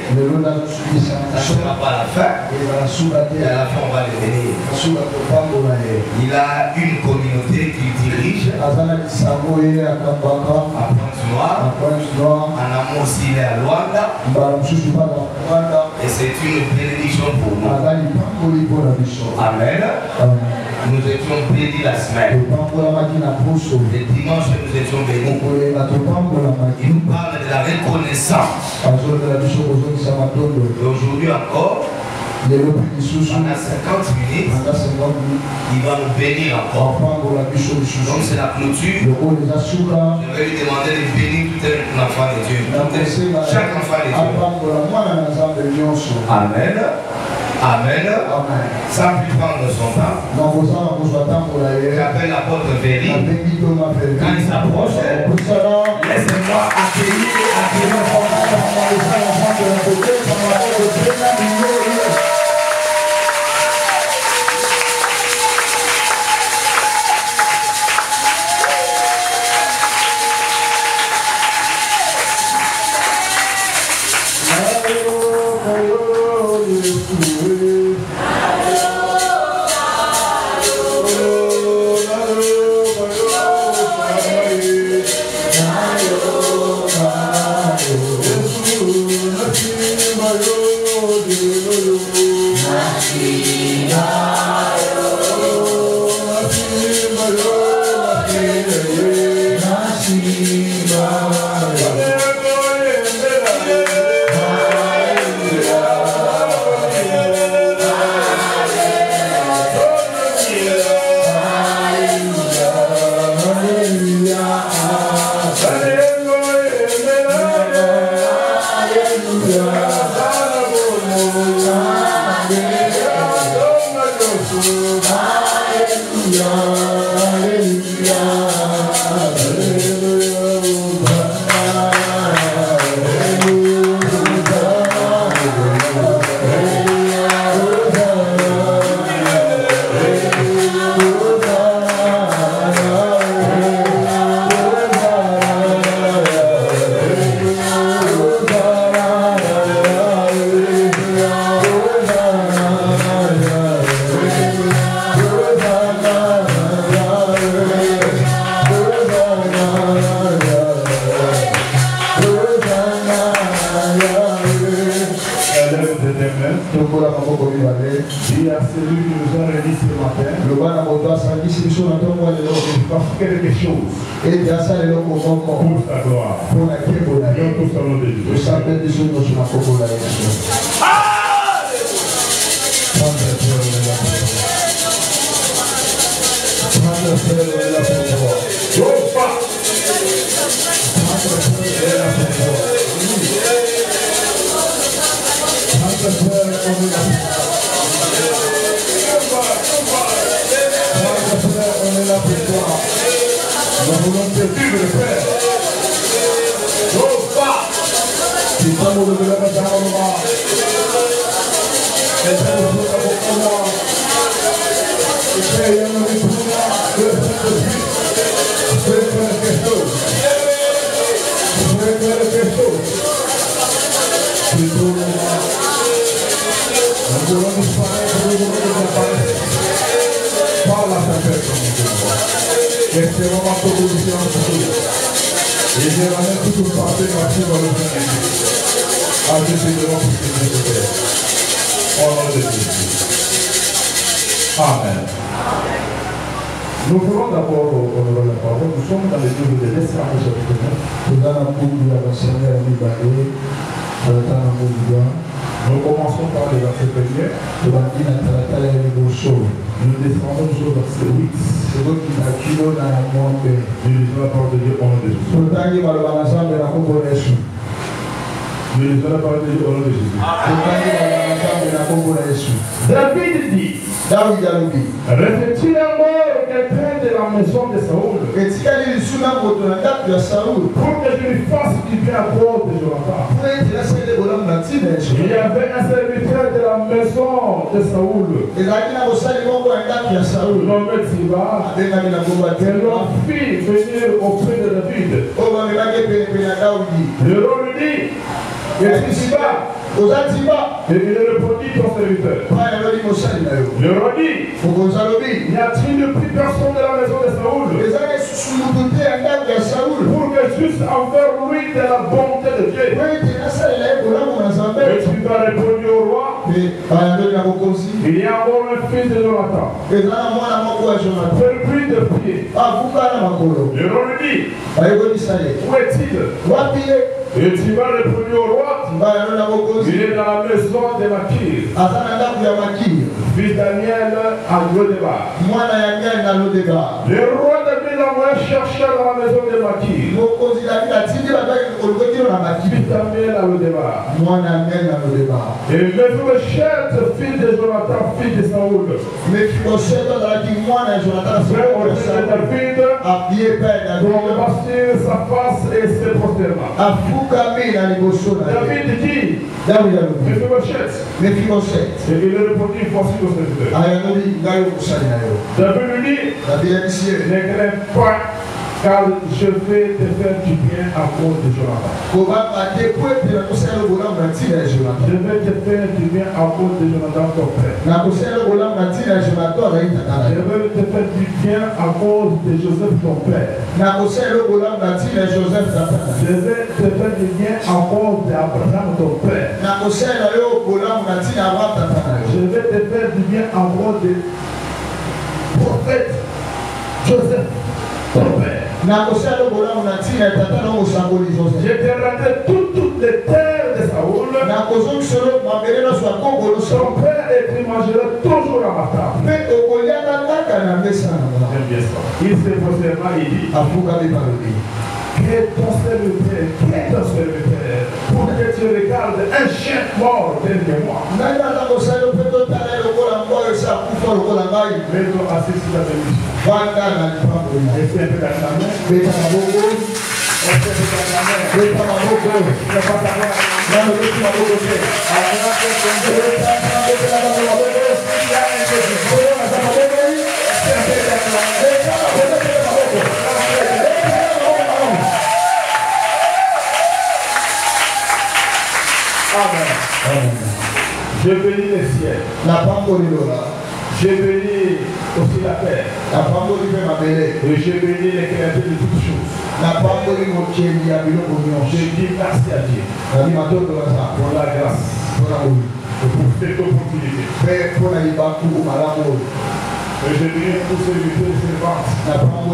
Ça ne sera pas la fin. Et à la fin, on va le bénir. Il a une communauté qu'il dirige. À Pointe-Noire. En amont aussi, il est à Luanda. Et c'est une bénédiction pour nous. Amen. Nous étions bénis la semaine. Le dimanche, nous étions bénis. Il nous parle de la reconnaissance. Et aujourd'hui encore, pendant 50 minutes, il va nous bénir encore. Donc c'est la clôture. Je vais lui demander de bénir tout un enfant de Dieu. Chaque enfant de Dieu. Amen. Amen. Sans plus prendre son temps, j'appelle l'apôtre Véry. Quand il s'approche, laissez-moi accueillir quelque chose et pour ta gloire. Pour la la volonté de Dieu le Père. Amen. Nous voulons d'abord honorer la parole. Nous sommes dans le livre de l'Esra chapitre 9. Nous commençons par le verset 1er. Nous descendons jusqu'au verset 8. Nous lisons la parole de Dieu au nom de Jésus. Nous lisons la parole de Dieu au nom de Jésus. David dit, revêtis la mort quelqu'un de la maison de Saoul, pour que je lui fasse du bien à cause de Jonathan. Il y avait un serviteur de la maison de Saoul, nommé Ziba, que l'on fit venir auprès de David. Le roi lui dit, que Ziba, Et il répondit ton serviteur. Le redit. N'y a-t-il plus personne de la maison de Saoul pour que juste envers lui de la bonté de Dieu? Et tu vas répondre au roi. Il y a encore un fils de Jonathan. Perdu de pied. Le roi lui dit, où est-il? Et tu vas répondre au roi. Il est dans la maison de Makir. Fils Daniel à Lodébar. Le roi David l'a cherché dans la maison de Makir. Fils Daniel à Lodébar. Et Mephibosheth, fils de Jonathan, fils de Saoul. Frère de David, pour bâtir sa face et ses prosternements. David dit, Mephibosheth. Et il répondit, voici ton serviteur. David lui dit, ne crains pas, car je vais te faire du bien à cause de Jonathan. Je vais te faire du bien à cause de Jonathan ton frère. Je vais te faire du bien à cause de Joseph ton père. Je vais te faire du bien à cause d'Abraham ton père. Je vais te faire du bien à cause de prophète Joseph ton père. Je t'ai rendu toutes les terres de Saoul. Son père et tu mangeras toujours à ma table. Il s'est posé mal, il dit, qui est ton serviteur, pour que tu regardes un chien mort derrière moi. Mets-toi assis sur la bénédiction. Essaie un peu dans la main. Je bénis les ciels. Je bénis aussi la terre. Et je bénis les créatures de toutes choses. Je dis merci à Dieu pour la grâce et pour cette opportunité. Et je bénis tous ces serviteurs et servantes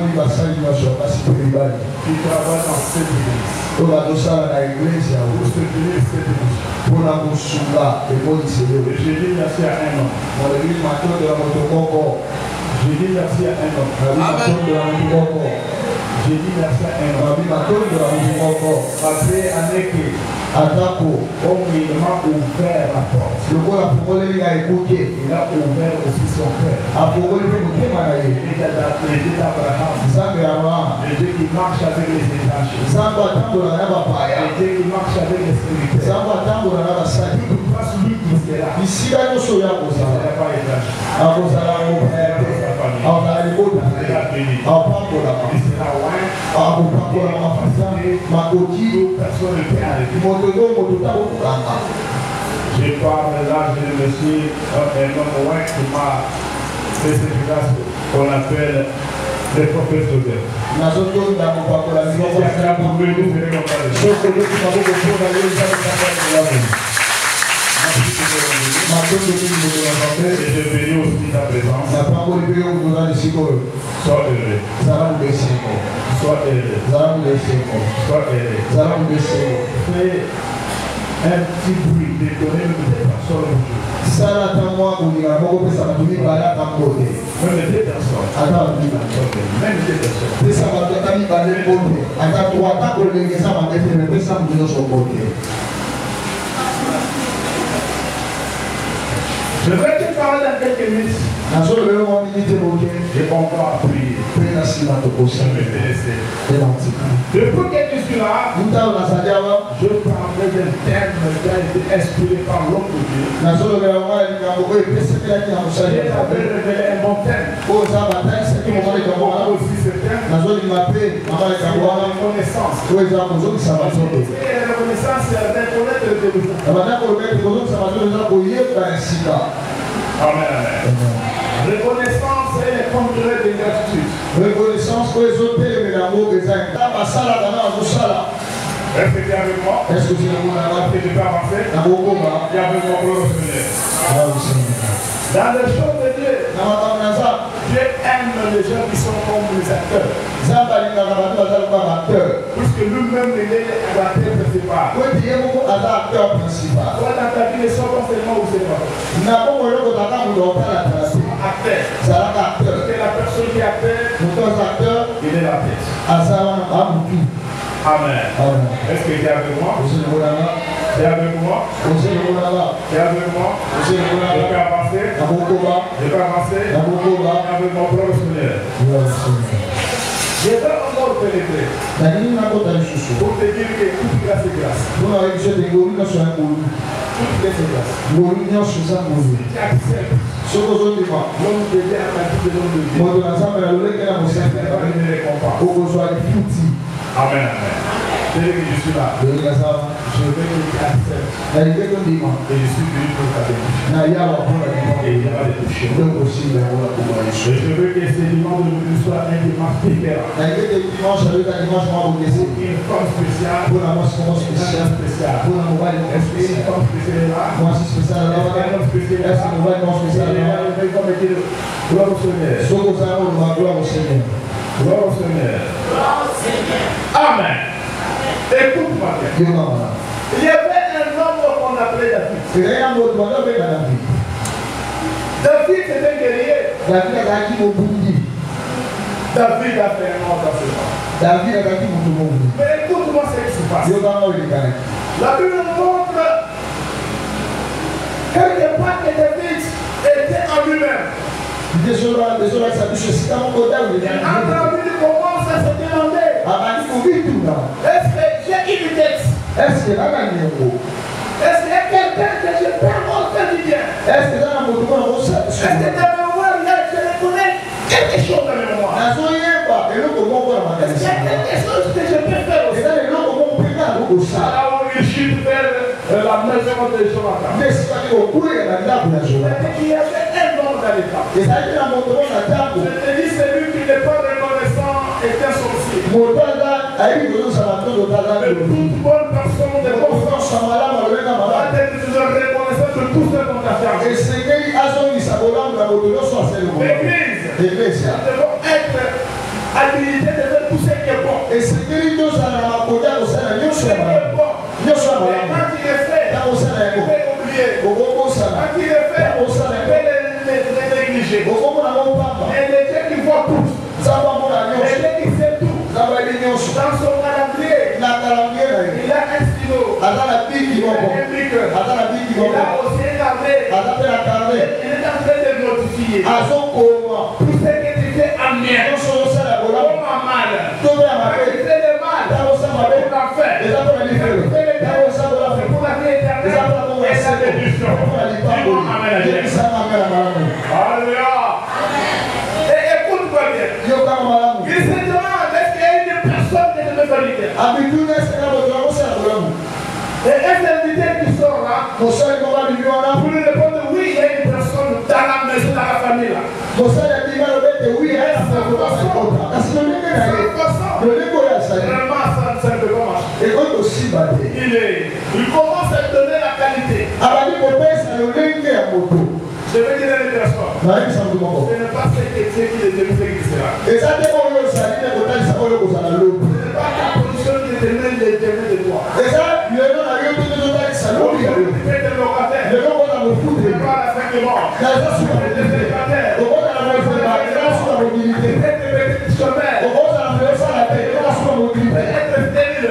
qui travaillent dans cette église. Pour soutenir cette église. Et je dis merci à un homme. Je dis merci à un homme. Je dis merci à un homme. Après année que il m'a ouvert la porte. Il a ouvert aussi son cœur. Il était d'Abraham. Le Dieu qui marche avec les étrangers. Le Dieu qui marche avec les serviteurs. Il passe lui qui sera. Il ne sera pas étranger. Je parle là, je me suis un homme loin qui m'a fait cette grâce qu'on appelle le prophète Joseph. Et je bénis aussi ta présence. Sois élevé. Sois élevé. Sois élevé. Fais un petit bruit, détonner même des personnes aujourd'hui. Même des personnes. Même des personnes. Je vais te parler dans quelques minutes. Et on va prier. Depuis que tu suis là, je parlerai d'un terme qui a été inspiré par l'homme de Dieu. J'ai révélé un bon terme. Aussi ce terme. C'est la reconnaissance. Et la reconnaissance, c'est reconnaître le téléphone. Amen. Reconnaissance et les contraires de gratitude. Reconnaissance pour les autres, mais l'amour des uns. Est-ce que tu es avec moi? Est-ce que tu es avec moi? Tu ne peux pas avancer? Tu es avec moi, gloire au Seigneur. Dans les choses de Dieu, Dieu aime les gens qui sont comme les acteurs. Puisque lui-même il est l'acteur principal. Toi dans ta vie, ne sois pas seulement où c'est pas. Acteur. Parce que la personne qui est acteur, il est la tête. Amen. Est-ce que tu es avec moi? Tu es avec moi? Tu es avec moi? Je peux avancer? Je peux avancer? Avec mon propre Seigneur. Je vais encore pénétrer. Pour te dire que toute grâce est grâce. Toute grâce est grâce. Tu acceptes. L'homme de Dieu a menti de l'homme de Dieu. Amen. C'est que je suis là. Je veux que tu acceptes. Et je suis venu pour t'aider. Et il y a des touchés. Et je veux que ces dimanches de nous soient un dimanche différent. Une forme spéciale. Une femme spéciale. Est-ce qu'une femme spéciale est là? Est-ce qu'un homme spécial est là? Gloire au Seigneur. Gloire au Seigneur. Amen. Écoute-moi bien. Il y avait un homme qu'on appelait David. David était un guerrier. David a fait un nom dans ce temps. Mais écoute-moi ce qui se passe. La Bible nous montre quelque part que David était en lui-même. Il a entendu commence à se demander. Est-ce que j'ai une tête? Est-ce qu'il y a quelqu'un que je peux avoir fait du bien? Est-ce que dans ma mémoire, je reconnais quelque chose dans ma mémoire? Est-ce qu'il y a quelque chose que je peux faire aussi? Alors il chute vers la maison de Jonathan. Mais il y avait un homme dans l'état. Je te dis, celui qui n'est pas reconnaissant est un sorcier. De toute bonne personne, de bonne force, doit être reconnaissant de tout ce qu'on a fait. L'église, nous devons être habilités de faire tout ce qui est bon. Et ce qui est bon, quand il est fait, on peut oublier. Quand il est fait, on peut les négliger. Et les gens qui voient tout, et les gens qui savent tout, dans son calendrier, il a un stylo, il a un bic, il a aussi un carnet, il est en train de notifier tout ce que tu fais en mien, comme en mal, quand tu fais le mal, pour la faire, quand tu fais le bien, pour la vie éternelle, et la bénédiction. Alléluia. Et écoute-moi bien. Il se demande, est-ce qu'il y a une personne qui te fait valider? Et est-ce l'invité qui sort là, pour lui répondre oui, il y a une personne dans la maison, dans la famille là. Vraiment, ça ne peut pas marcher. Il commence à donner la qualité. Je vais dire à une personne. Ce n'est pas ce que Dieu qui est devenu ce qui sera. Ce n'est pas ta position qui est devenue l'éternel de toi. Tu fais des locataires. Tu fais pas la fin du monde. Tu fais des locataires. Tu fais des petits chemins. Tu fais être stérile.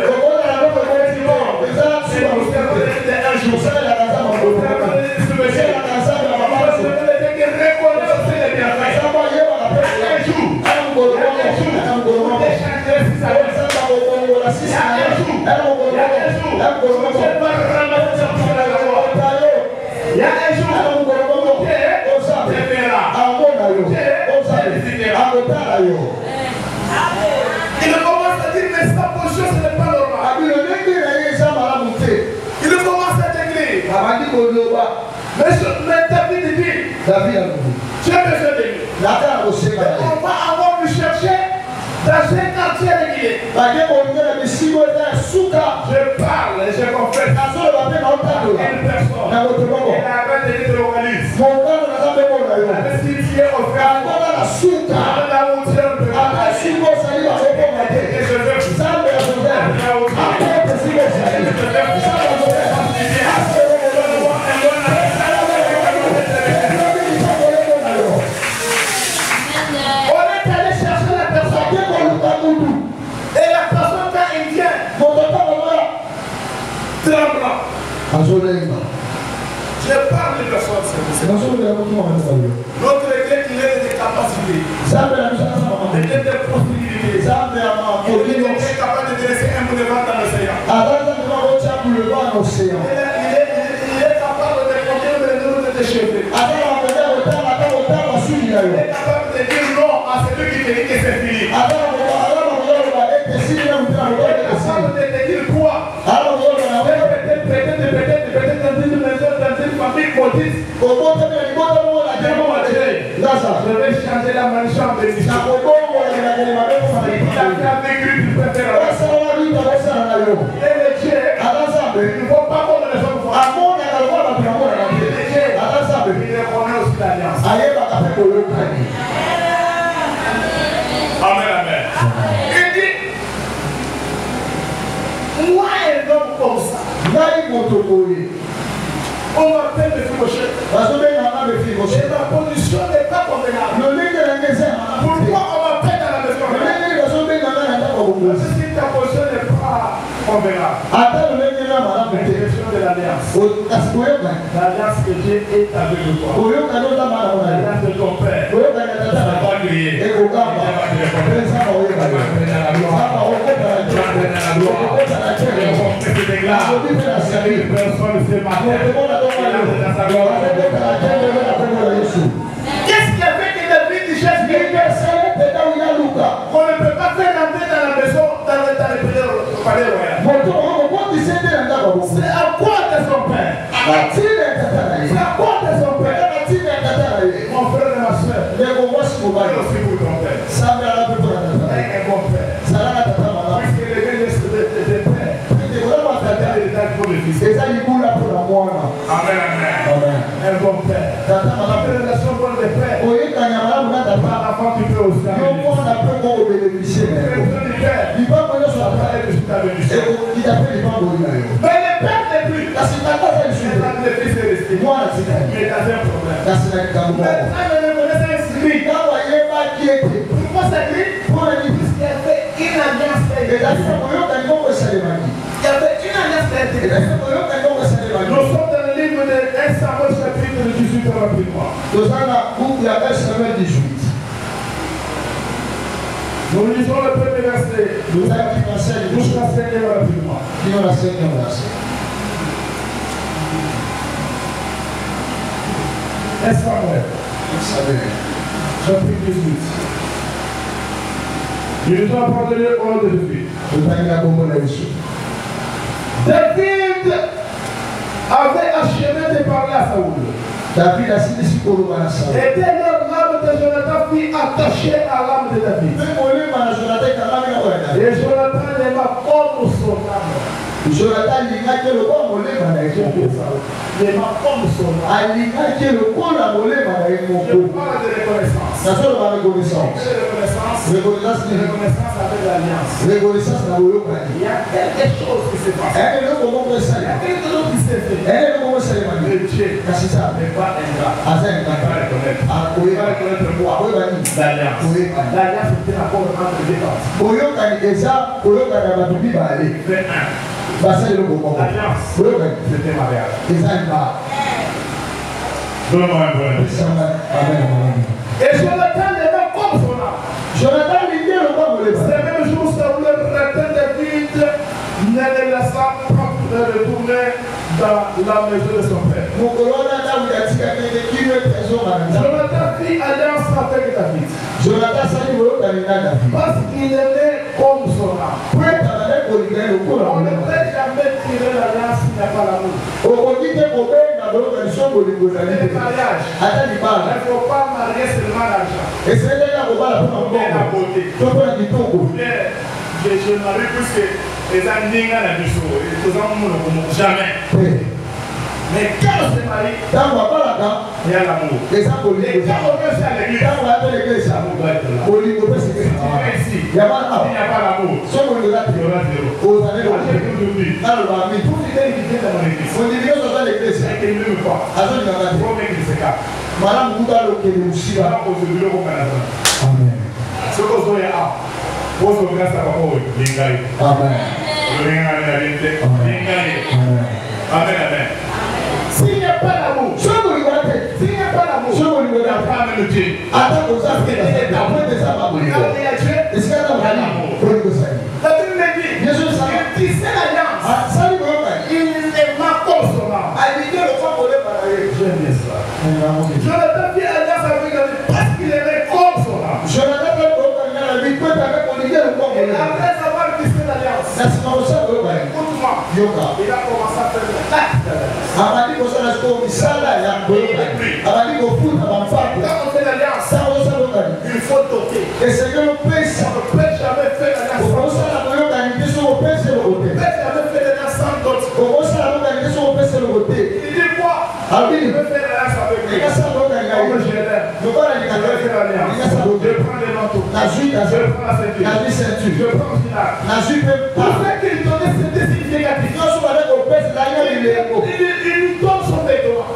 Il commence à dire mais sa position ce n'est pas normal. Il commence à Mais David dit, David a dit, tu as besoin de lui. on va avoir lui chercher dans un quartier régulier. Je parle et je confesse à une personne. Et la reine de l'île localise. Le cimetière offert. La hauteur de la et je veux je parle de personnes. Notre église, il est des capacités. Il est des possibilités. Il est capable de dresser un boulevard dans l'océan. Il est capable de compter le nombre de cheveux. Il est capable de dire non à celui qui te dit que c'est fini. Il est capable de te dire quoi? Peut-être dans une maison, dans une famille maudite. Je vais changer la mansion de mission. Il a vécu du préféré. Et le Dieu, il ne faut pas qu'on ne les hommes voient. Il reconnaît aussi l'alliance. Amen, amen. Il dit, moi un homme comme ça. On m'appelle le Fibochette. Et ma position n'est pas convenable. Pourquoi on m'appelle dans la maison? Parce que ta position n'est pas convenable. La question de l'alliance. L'alliance que Dieu est avec toi. L'alliance de ton père. Ça va griller. Qu'est-ce qui a fait que David dit qu'on ne peut pas faire entrer dans la maison, dans le palais royal? C'est à quoi de son père? C'est à quoi de son père? Mon frère et ma soeur, aussi pour ton père. Un bon père. Puisque les gars de père. Amen, amen. Un bon père. La relation bonne de père. Par la femme tu peux aussi. Mais le père n'est plus. Le fils est resté. Mais il a un problème. Pourquoi ça crie? Pour le fils qui a fait une alliance. Il y avait une alliance. Nous sommes dans le livre de 1 Samuel chapitre 18 rapidement. Nous lisons le premier verset. Nous allons jusqu'à 5e rapidement. 1 Samuel chapitre 18. Il nous a pardonné au nom de Jésus. David avait achevé de parler à Saoul. Et dès lors, l'âme de Jonathan fut attachée à l'âme de David. Et Jonathan l'aima comme son âme. Jonathan lingaki le molema na yeke l'aima comme son âme. alingaki lokola molema na ye moko. Je parle de reconnaissance. Nasolo ba reconnaissance. Reconnaissance avec l'alliance. Reconnaissance na boyokani. Il y a quelque chose qui se passe. Elle est comment Il y a quelque chose qui s'est fait. Elle est comment ça les mani. Dieu Kasi ça n'est pas un gars. Azen Il va reconnaître. Il va reconnaître quoi? L'alliance. L'alliance était encore entre deux parties. boyokani eza boyokani na bato mibale. Basali le bon. L'alliance. C'était mariage. Eza ba. Donne-moi un bon. Amen. Et Jonathan l'aima comme son âme. Jonathan lingi le bon molema. C'est le même jour où Saoul retint David, ne le laissant pas retourner dans la maison de son père. Jonathan fit alliance avec David. Parce qu'il aimait comme son âme. On ne peut jamais tirer l'alliance s'il n'y a pas l'amour. mariage. Il ne faut pas marier seulement l'argent. Et c'est là qu'on va la beauté. Je marie plus que les années à la biseau. Jamais. Mais quand on se marie, il y a l'amour. Et quand on vient à l'église, il n'y a pas l'amour. S'il n'y a pas l'amour, s'il n'y a pas l'amour, il n'y a pas même Dieu. Attends, vous avez dit, la Bible me dit, il tissait l'alliance. Il n'est pas comme son âme. Je n'ai pas fait alliance avec lui parce qu'il aimait comme son âme. Et après avoir tissé l'alliance, écoute-moi, il a commencé à faire l'acte d'alliance. Quand on fait l'alliance, il faut toquer. On ne peut jamais faire l'alliance sans d'autres. On ne peut jamais faire l'alliance sans d'autres. Il dit quoi? Je veux faire l'alliance avec lui. Comme je l'aime. Je veux faire l'alliance. Je prends les manteaux. Je prends la ceinture. Je prends le final. Pour faire qu'il donnait c'était significatif. Il donne son vêtement.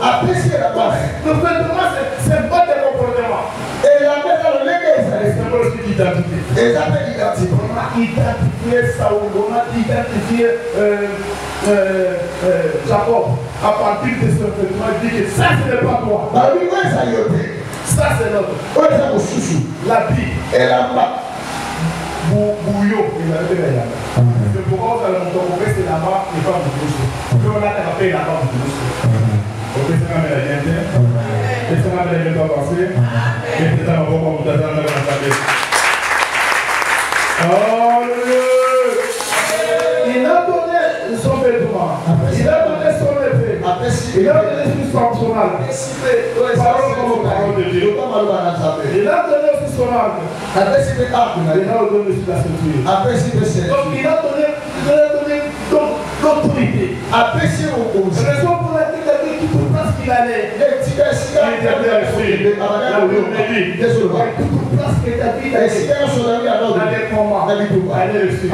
Le vêtement, c'est un bon comportement. Et la mettre dans le mec, c'est un peu d'identité. On a identifié Saoul, on a identifié Jacob. À partir de ce vêtement, il dit que ça, ce n'est pas toi. Ça, c'est l'autre. La vie. Et la main. Bouillot, il a fait la yama. C'est pourquoi on a le montant, on reste là-bas et pas mon bouche. Puis on a tapé là-bas mon bouche. Ok, c'est ma mère bien. Et c'est ma mère bien passer. Et c'est ma boîte pour t'attendre dans la table. Il a donné son vêtement. Il a donné son épée. Il a donné son âme. Parole comme parole de Dieu. Il a donné aussi son âme. Il a donné aussi la ceinture. Donc il a donné l'autorité. Raison pour laquelle il a dit qu'il tout place qu'il allait. Il était bien reçu. Tout place qu'il a dit dans les combats. Il allait reçu. Il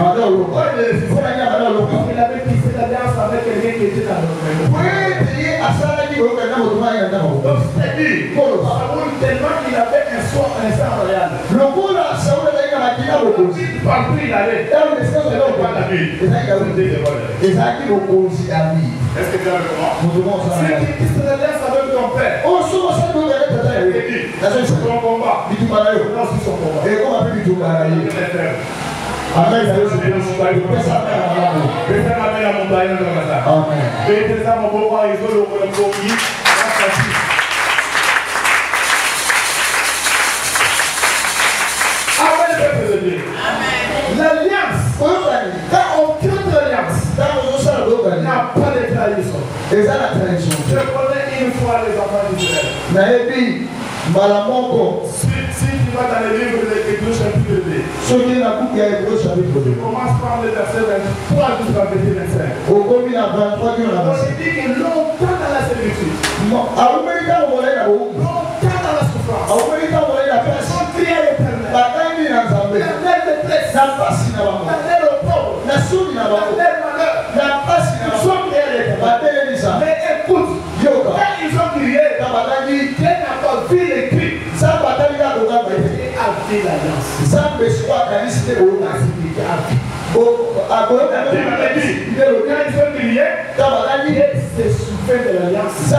avait pissé l'alliance avec quelqu'un qui était dans le donc c'est-à-dire, Saoul tellement qu'il avait un sang royal. Partout il allait. Est-ce que tu as comment? C'est qui tisse l'alliance avec ton père. Son combat. Non, c'est son combat. Amen. L'alliance, quand on quitte l'alliance, il n'y a pas de trahison. Je connais une fois les enfants d'Israël. Si tu vas dans le livre de l'Écriture chapitre 2, tu commences par le verset 23 jusqu'à 25. On dit que longtemps dans la servitude, longtemps dans la souffrance, on crie à l'Éternel. L'éternel détresse, l'éternel au pauvre, l'éternel malheur. Ils sont criés à l'Éternel. Mais écoute, quand ils ont crié, Dieu n'a pas vu les cris. Et a vu l'alliance. Quand ils ont crié, Dieu se souvient de l'alliance. Il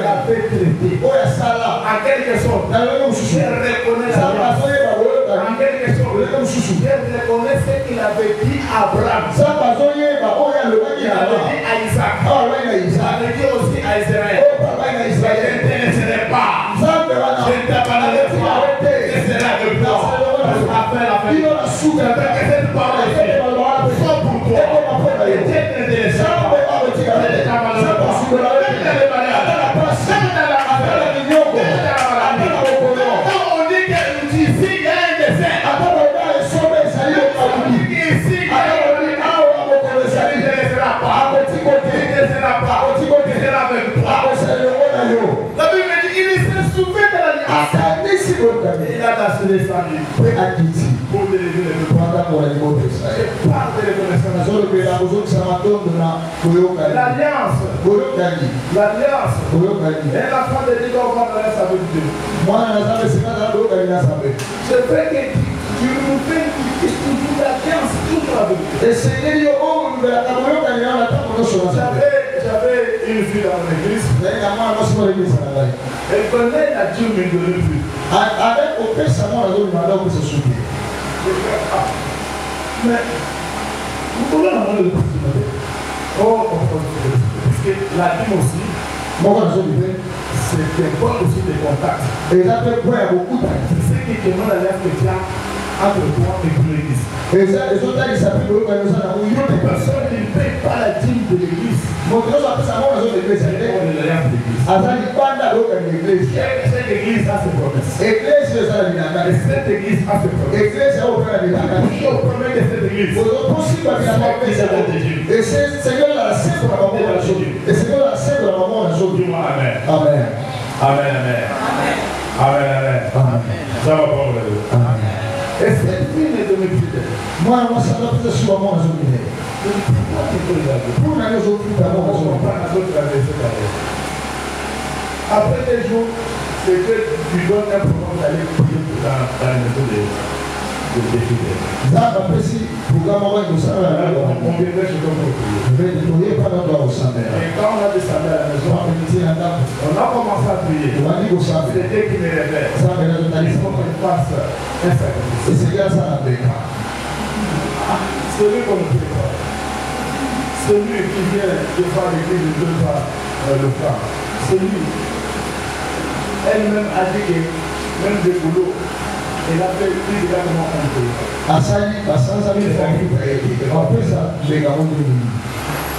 avait traité. En quelque sorte, Dieu reconnaît l'alliance. En quelque sorte, Dieu reconnaît ce qu'il avait dit à Abraham. Il avait dit à Isaac. Il avait dit aussi à Israël. Je ne t'intéresserai pas. Je ne t'abandonnerai pas. Et c'est là que toi, après la fin, cette parole soit pour toi. Et Dieu ne t'intéressera pas. Je ne t'abandonnerai pas. de connaissance. L'alliance. L'alliance. Et la femme de Dieu doit avoir l'alliance avec Dieu. C'est vrai que tu nous fais toujours l'alliance, toujours avec Dieu. J'avais une fille dans l'église. Elle connaît la Dieu, mais ne le plus. Mais vous pouvez demander le continuer. Parce que la Bible aussi, c'est bon aussi des contacts. C'est ce qui demande l'alliance que tu as entre toi et l'église. Personne ne paye pas la dîme de l'église. Cette église a ses promesses. Cette église a ses promesses. Je promets de cette église. Et c'est Seigneur la scène pour la maman de la chose. Et Seigneur la scène pour la maman de la chose. Amen. Amen. Amen. Amen. Amen. Ça va pas vous. Et cette fille ne me plus d'elle. Moi, ça doit être sur maman de la chose. Pour la raison plus d'abord, après des jours, c'est que tu donnes un programme d'aller prier dans la maison de fidèles. On viendrait chez toi pour prier. Et quand on a descendu à la maison, on a commencé à prier. C'est Dieu qui me révèle. Il faut qu'on fasse un sacrifice. Celui qu'on ne prie pas. Celui qui vient de faire l'église de 2 fois le franc. Celui, elle-même a dit que même des boulots, elle a fait plus de comment on peut.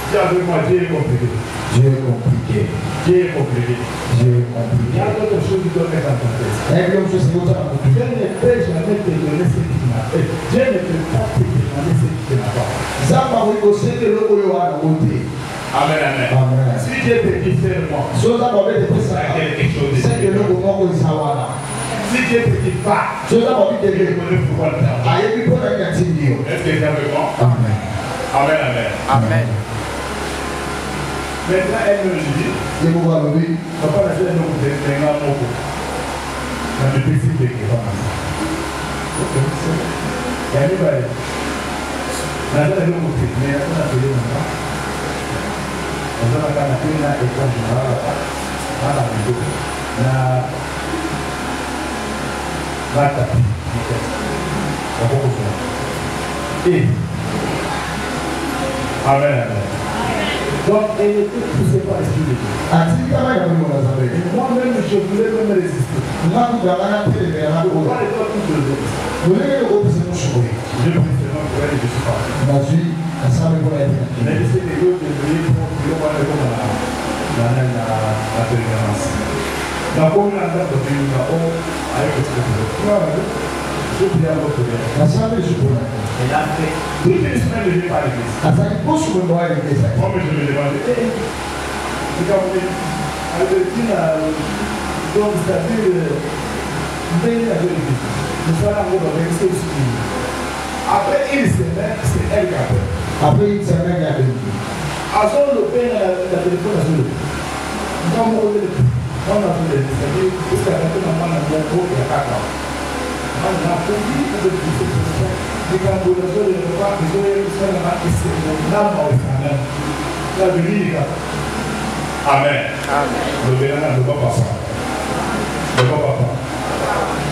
Dis avec moi, Dieu est compliqué. Dieu est compliqué. Dieu est compliqué. Dieu est compliqué. Il y a d'autres choses qui doivent être en contexte. Dieu Dieu ne peut jamais te donner ce qu'il n'a pas. Dieu ne peut pas te demander ce qu'il n'a pas. Amen, amen. Si Dieu te dit fais-moi, il y a quelque chose de Dieu. Si Dieu te dit pas, Dieu connaît pourquoi le faire. Est-ce que c'est avec moi? Amen. Amen, amen. Amen. Maintenant, elle me dit, papa n'a fait un homme de Sénégal Moko. Dans le principe de Kéfama. Ok, c'est bon. Il y a des bails. N'a fait un homme de Sénégal Moko. N'a fait un homme de Sénégal Moko. N'a fait un homme de Amen, amen. Donc, elle était poussée par l'esprit de Dieu. Moi-même, je voulais même résister. Pourquoi les autres tous les autres? Je préfère pour elle, je suis parti. Mais je sais que Dieu devrait voir le monde dans la préférence. La première date de Dieu, avec le Seigneur. Je prie à votre Dieu. Elle a fait toute une semaine de vie par l'église. Moi, je me demandais, c'est comme Albertine, donc c'est-à-dire, venir à l'église. Nous sommes en train de réussir aussi. Après une semaine, c'est elle qui a fait. Après une semaine, il y a des à son le père, la téléphone a son le père. Nous avons fait on a fait des c'est-à-dire, jusqu'à la fin de la main, on a fait il y a 4 ans. On a fait des des candidatures de repas, des OER, la Bible. Amen. Le vénérat ne va pas ça. Ne va pas ça.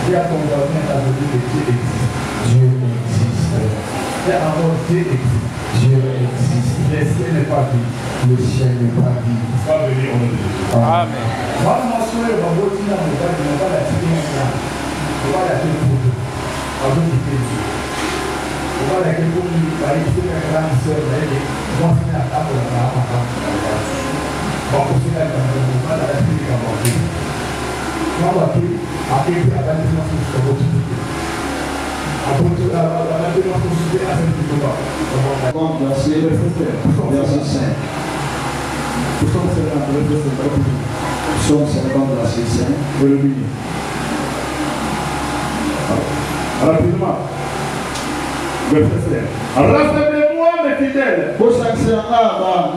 Il y a ton gouvernement à dire que Dieu existe. Dieu existe. Il y a encore Dieu existe. Dieu existe. Le ciel n'est pas vide. Le ciel n'est pas vide. Va venir au nom de Jésus. Amen. Moi, je suis un bon petit homme, je ne vais pas la tirer un plan. Je vais la tirer pour vous. Avant de quitter Dieu. Voilà que pour lui, il faut que la grande sœur d'aide, moi, c'est la table de la maman. Bon, pour cela, il va la fille qui a mangé. Moi, après, il a la différence de ce que après, la différence de ce que a fait du combat. Verset 5. Psaume 50, verset 5. Le milieu. Rapidement. Rassemblez-moi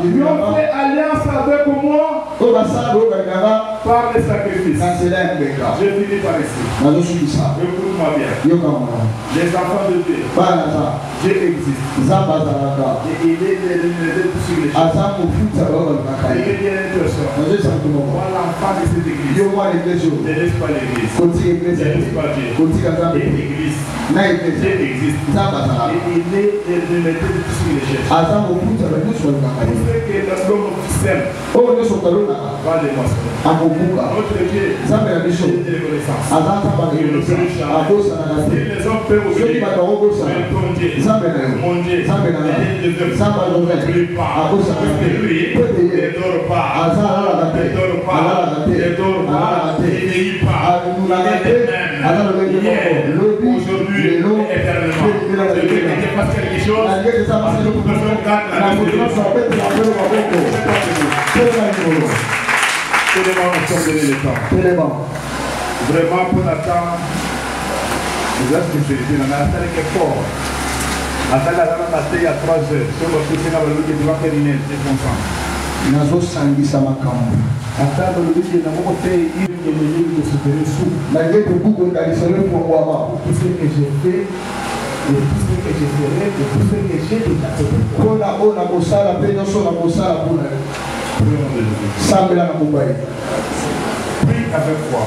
Ils ont fait alliance avec moi par les sacrifices. Je finis par ici. Écoute-moi bien. Les enfants de Dieu. Dieu existe. Et il est sur les choses. Il est bien une personne. Moi, l'enfant de cette église. Ne laisse pas l'église. Ne laisse pas Dieu. Et l'église. Dieu existe. Et il est de sur les choses. Pour que l'homme s'aime. Va les monstres. Notre Dieu. C'est de reconnaissance. Il ne peut le changer. Si les hommes peuvent oublier. Mais ton Dieu. Mon Dieu. Il ne plus pas. Parce que lui, il ne dort pas. Il ne dort pas. Il ne dort pas. Il ne vieillit pas. Il est le même. Hier, aujourd'hui, éternellement. Je veux que Dieu fasse quelque chose. Parce que toute personne garde la même chose. Tellement nous sommes donné le temps. Vraiment pour l'attendre, nous avons spécialité. On a attendu quelque fort. Attendez à la matin, il y a 3 heures. Si on va pousser dans le loup, il doit faire une aide, c'est consent. Attends, le loup, il y a un moment fait une minute de se faire sous. Malgré tout ce que j'ai fait, et tout ce que je ferai, et tout ce que j'ai déjà fait. Prie avec foi.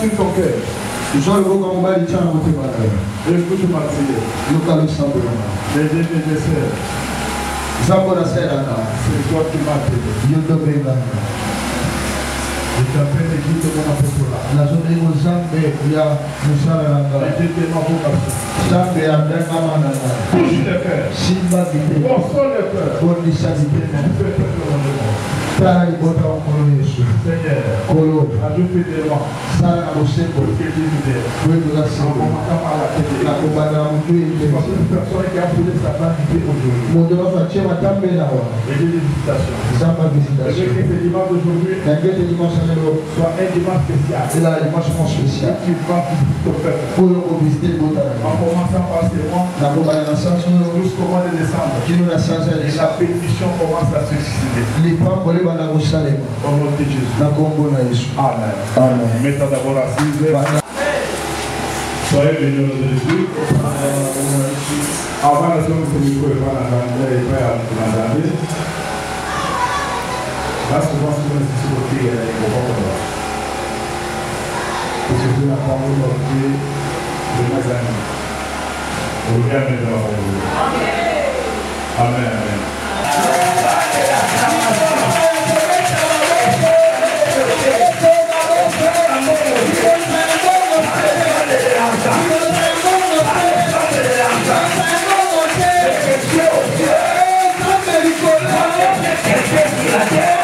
Sur ton cœur. Écoute-moi, les amis et sœurs, c'est toi qui m'as appelé. Je t'appelle l'église de mon apostolat. Touche le cœur. Console le cœur. Seigneur, ajoute des lois. Pour que Dieu nous aide. En commençant par la tête. Personne qui a posé sa vanité aujourd'hui. Et Dieu des visitations. Je veux que ce dimanche d'aujourd'hui soit un dimanche spécial. Tu vas visiter ton peuple. En commençant par ces mois, jusqu'au mois de décembre. Et la bénédiction commence à se susciter. Au nom de Jésus. Amen. Mettons d'abord assise. Soyez bénis au nom de Jésus. Avant la semaine que nous pouvons faire la journée, là, souvent, c'est une difficulté et c'est la parole de Dieu de mes amis. Amen. Amen. Let's go.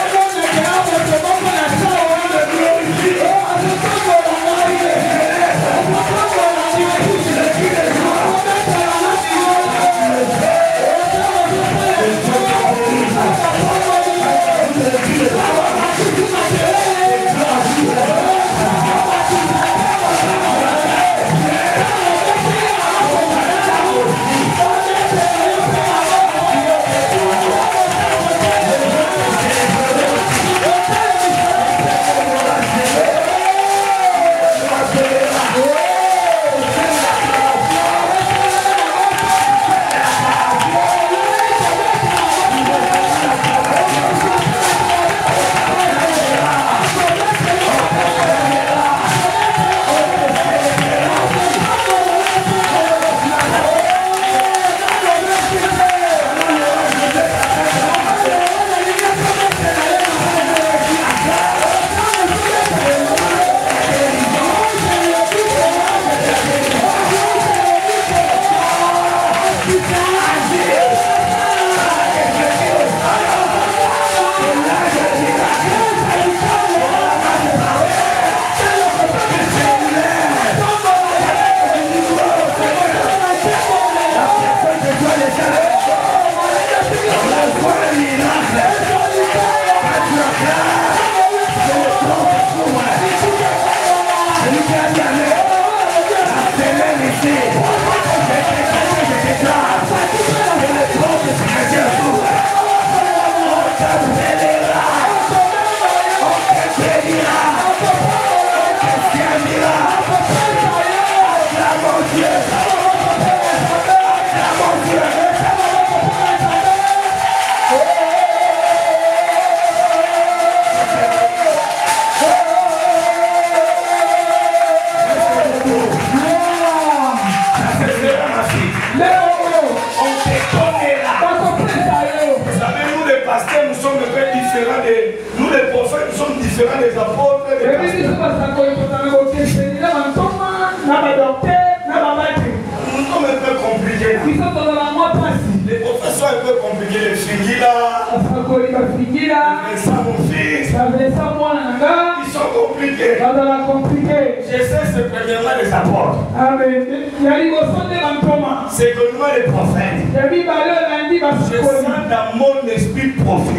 apôtres, des nous sommes un peu compliqués. Les professeurs un peu compliqués, les fingila, les savons-fils, ils sont compliqués. Je sais c'est premièrement les apôtres. C'est que nous les prophètes. Je sens dans mon esprit prophète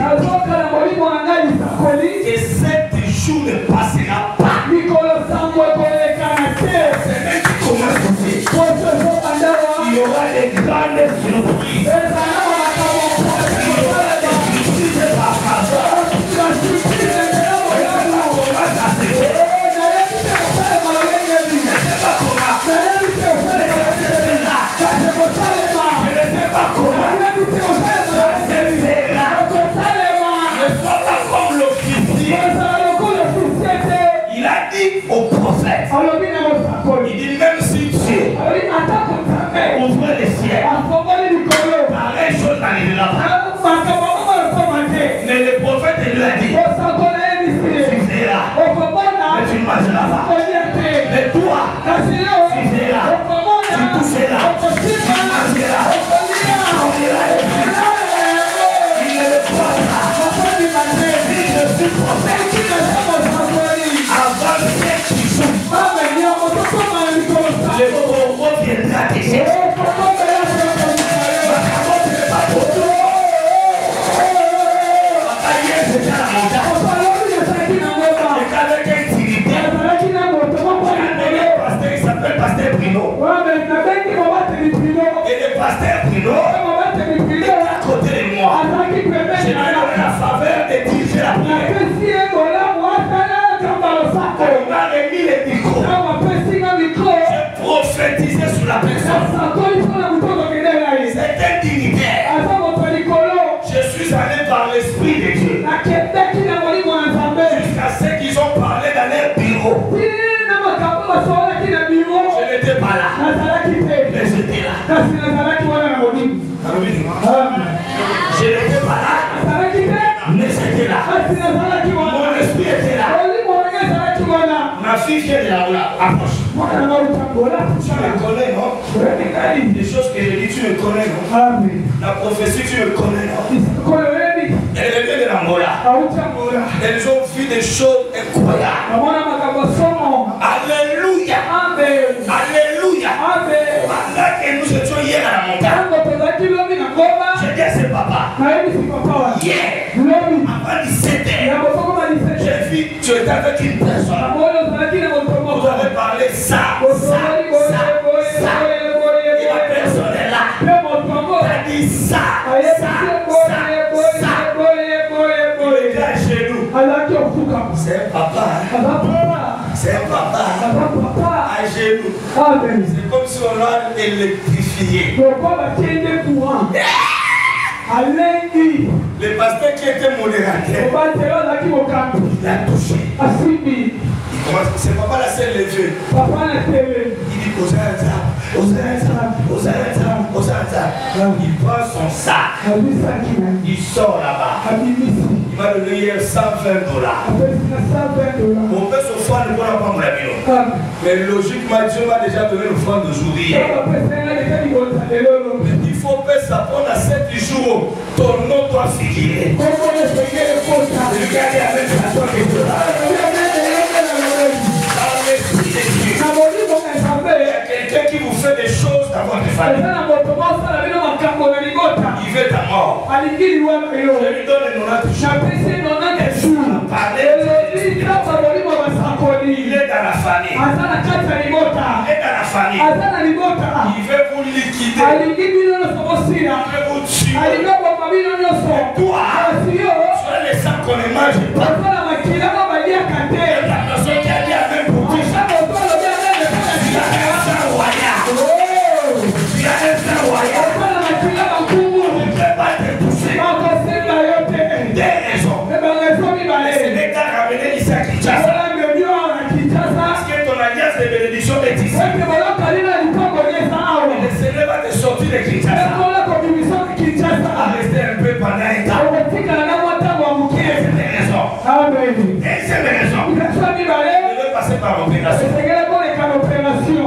que cet jour ne passera pas. C'est même qui commence aussi. Il y aura des grandes surprises. Il a dit au prophète, il dit même si Dieu ouvre les ciels, pareille chose n'arrivera pas. Mais le prophète lui a dit, tu verras, mais tu ne mangeras pas. Mais toi, tu verras, tu toucheras, tu mangeras. Il ne le croit pas. Si je suis prophète, avant le siècle qui joue, le corbeau viendra t'aider. Et le pasteur Bruno est à côté de moi. Je me donne la faveur de diriger la prière. On m'a remis le micro. J'ai prophétisé sur la personne. C'est un dignitaire. Je suis allé par l'Esprit de Dieu. Jusqu'à ce qu'ils ont parlé dans leur bureau. Je n'étais pas là. Mais j'étais là. Je n'étais pas là. Mais j'étais là. Mon esprit était là. Ma fille qui est là, approche. Tu me connais, non? Les choses que je dis, tu me connais, non? La prophétie, tu me connais, non? Elle revient de l'Angola. Elles ont vu des choses incroyables. Alléluia. Alléluia. Pendant que nous étions hier à la montagne, j'ai dit à ce papa, hier, avant 17h, j'ai vu, tu étais avec une personne. Vous avez parlé ça. Et la personne est là. Tu as dit ça. Il est là chez nous. C'est un papa. C'est un papa. À genoux. C'est comme si on l'a électrifié. Le pasteur qui était modérateur, il a touché. C'est papa la s'est levé. Il dit Osanza. Il prend son sac. Il sort là-bas. Il m'a donné hier $120. On peut s'offrir pour la prendre la maison. Mais logiquement, Dieu m'a déjà donné l'offrande d'aujourd'hui. Il faut pas s'apprendre à 7 jours. Ton nom doit figurer. Regardez avec la toi que tu as. Il y a quelqu'un qui vous fait des choses dans votre famille. Il veut ta mort. Je lui donne le 90 jours. Il est dans la famille. Il veut vous liquider. Il veut vous tuer. Toi, tu es le sang qu'on ne mange pas. La personne qui a dit à même pour dire ça. Parce que ton alliance de bénédiction est ici. Le Seigneur va te sortir de Kinshasa. À rester un peu pendant un temps. Et c'est des raisons. devait passer par l'opération.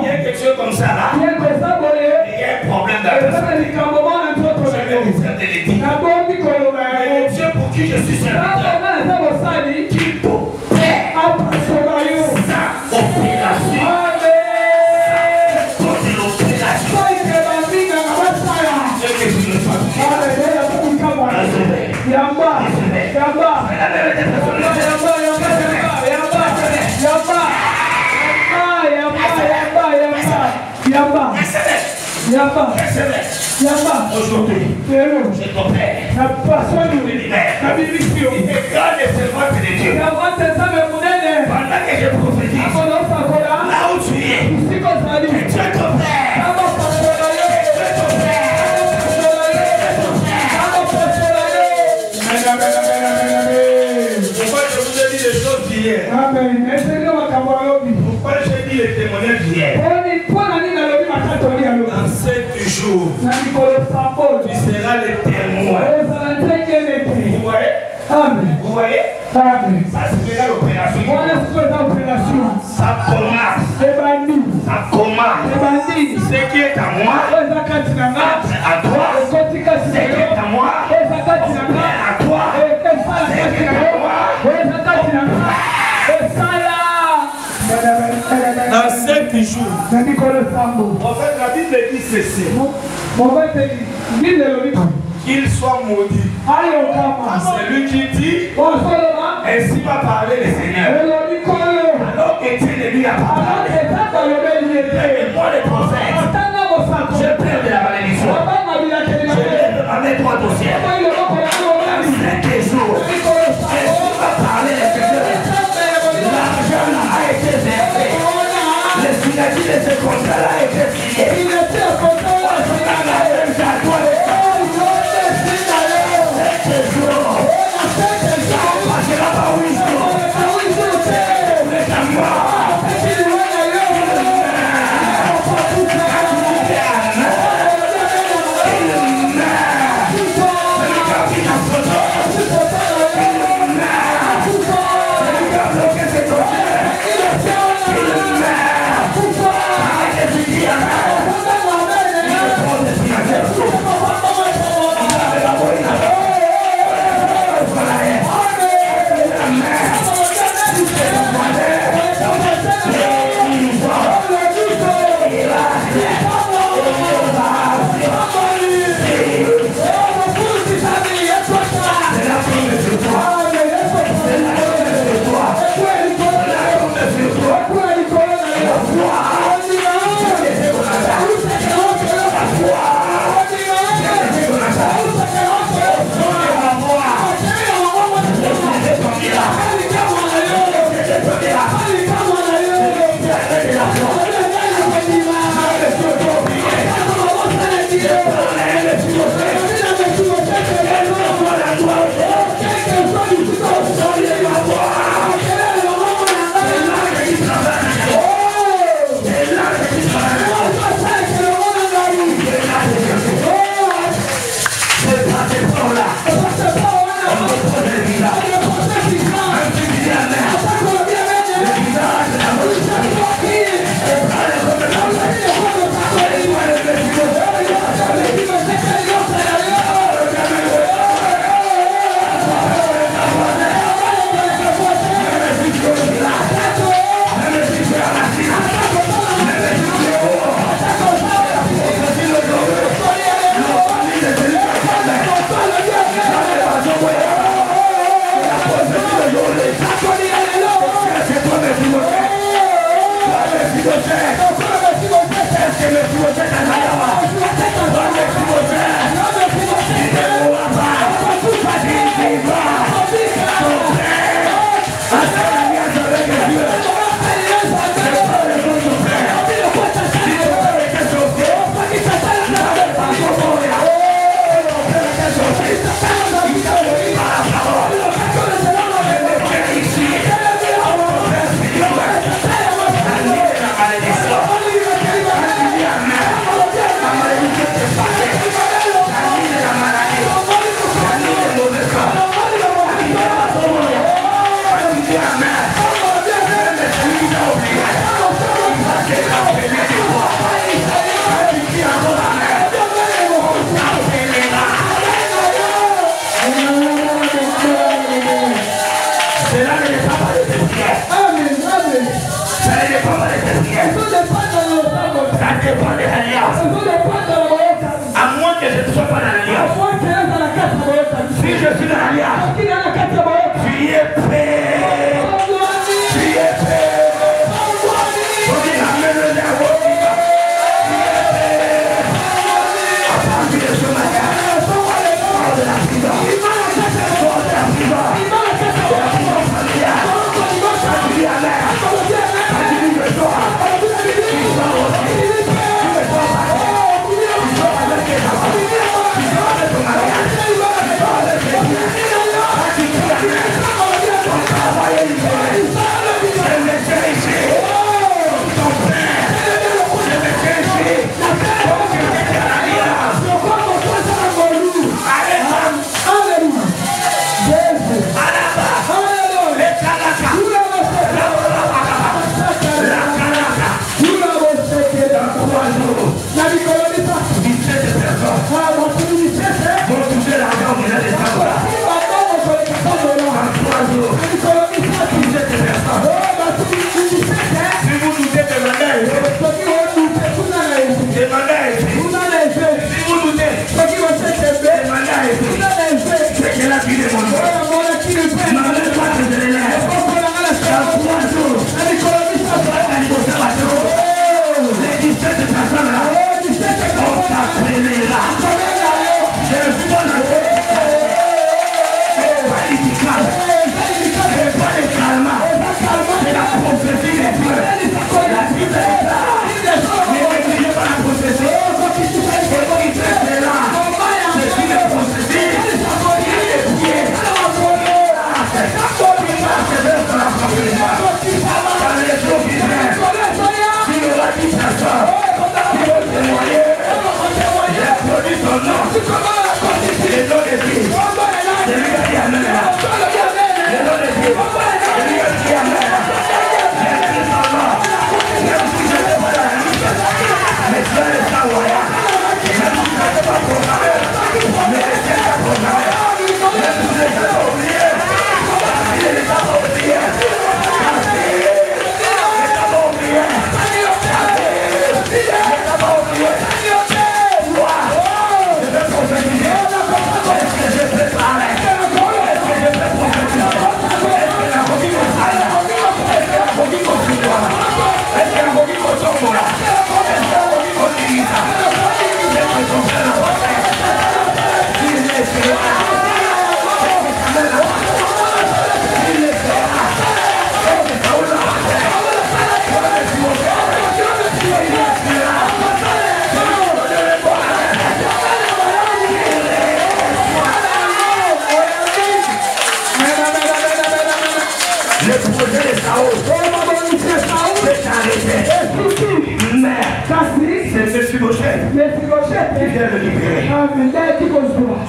Il y a quelque chose comme ça là. Il y a un problème d'adresse. Je vais vous faire des légumes. Mais Dieu pour qui je suis serviteur, qu'il faut faire sa opération. Aujourd'hui, je t'opère. Je te libère. Il est grand et c'est moi de Dieu. Pendant que je prophétise, là où tu es, Dieu t'opère. Pourquoi je vous ai dit les choses d'hier? Pourquoi j'ai dit les témoignages d'hier? Dans 7 jours, tu seras le témoin. Vous voyez? Vous voyez? Ça c'est déjà l'opération. Ça commence. Ça commence. Ce qui est à moi, à toi. Ce qui est à moi, à toi. Ce qui est à moi. Dans 7 jours. En fait, la Bible dit ceci. Qu'il soit maudit. C'est lui qui dit, ainsi va parler le Seigneur. Alors qu'Étienne lui a parlé. Et moi le prophète, je pleure de la malédiction. Je lève ma main droite au ciel. Dans 7 jours, ainsi va parler le Seigneur. L'argent a été versé. Le signature de ce contrat-là a été signé.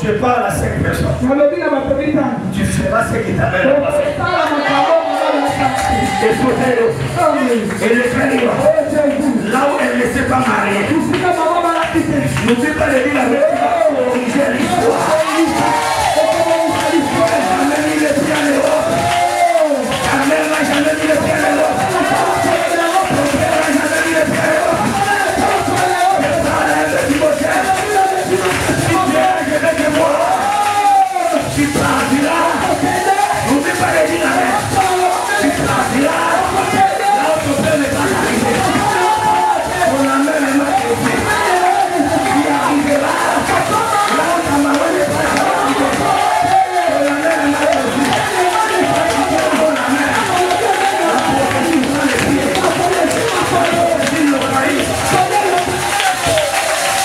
Je parle à 5 personnes. Tu feras ce qui t'amène à passer. Et le frère, là où elle ne s'est pas mariée, n'oublie pas de dire la vérité. J'ai l'histoire. Jamais mis les pieds en Europe. Jamais mis les pieds en Europe. Jamais mis les pieds en Europe. Je parle avec Timothée. Tu partiras. N'oublie pas de dire la vérité. Tu partiras. Là où ton père n'est pas arrivé. On a même marqué. Tu arriveras. Là où ta maman n'est pas arrivée. On a même marqué. On a même. La prophétie prend les pieds. La prophétie le país.